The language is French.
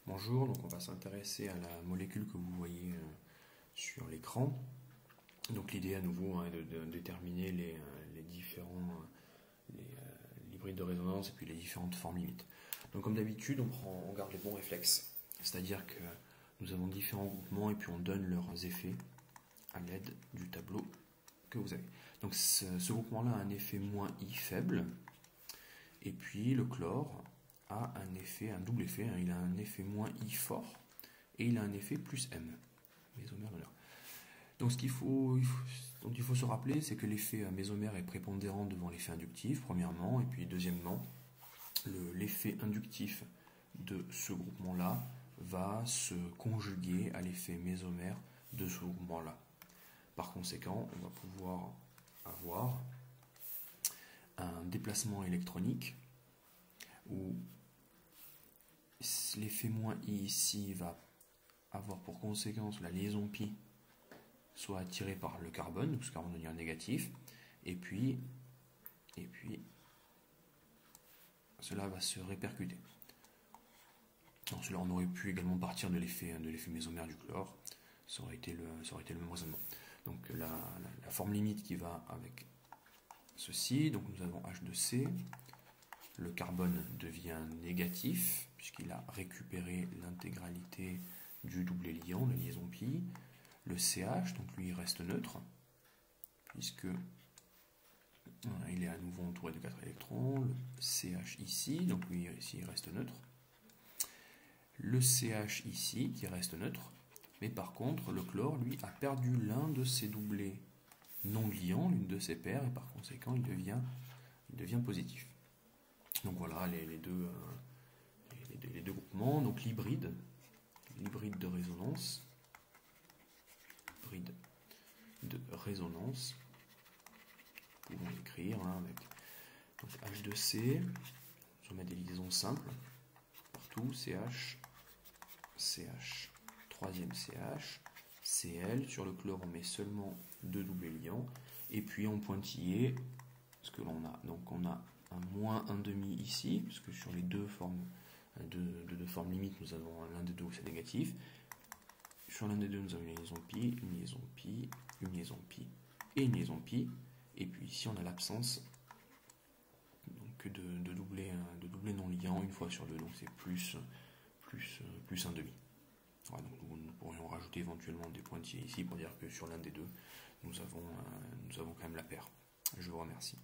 Bonjour, donc on va s'intéresser à la molécule que vous voyez sur l'écran. Donc l'idée à nouveau est de déterminer les différents l'hybride de résonance et puis les différentes formes limites. Donc comme d'habitude, on garde les bons réflexes, c'est-à-dire que nous avons différents groupements et puis on donne leurs effets à l'aide du tableau que vous avez. Donc ce groupement-là a un effet moins I faible, et puis le chlore a un double effet, hein. Il a un effet moins I fort et il a un effet plus M, mésomère d'honneur. Donc dont il faut se rappeler, c'est que l'effet mésomère est prépondérant devant l'effet inductif, premièrement, et puis deuxièmement, l'effet inductif de ce groupement-là va se conjuguer à l'effet mésomère de ce groupement-là. Par conséquent, on va pouvoir avoir un déplacement électronique où l'effet moins I ici va avoir pour conséquence la liaison pi soit attirée par le carbone, donc ce carbone devient négatif, et puis cela va se répercuter. Donc cela, on aurait pu également partir de l'effet mésomère du chlore, ça aurait été le même raisonnement. Donc la forme limite qui va avec ceci, donc nous avons H2C, le carbone devient négatif, puisqu'il a récupéré l'intégralité du doublé liant, la liaison pi. Le CH, donc lui il reste neutre, puisque il est à nouveau entouré de 4 électrons. Le CH ici, donc lui ici il reste neutre. Le CH ici qui reste neutre, mais par contre le chlore lui a perdu l'un de ses doublés non liants, l'une de ses paires, et par conséquent il devient positif. Donc voilà les deux groupements. Donc l'hybride de résonance, nous pouvons l'écrire avec donc H2C, on met des liaisons simples partout, CH, troisième CH, Cl, sur le chlore on met seulement deux doublés liants, et puis en pointillé, ce que l'on a, donc on a un moins 1,5 ici, puisque sur les deux formes limites, nous avons l'un des deux où c'est négatif. Sur l'un des deux, nous avons une liaison pi, une liaison pi, une liaison pi et une liaison pi. Et puis ici, on a l'absence de doublés non liants une fois sur deux, donc c'est plus 1,5. Voilà, donc nous pourrions rajouter éventuellement des pointillés ici pour dire que sur l'un des deux, nous avons quand même la paire. Je vous remercie.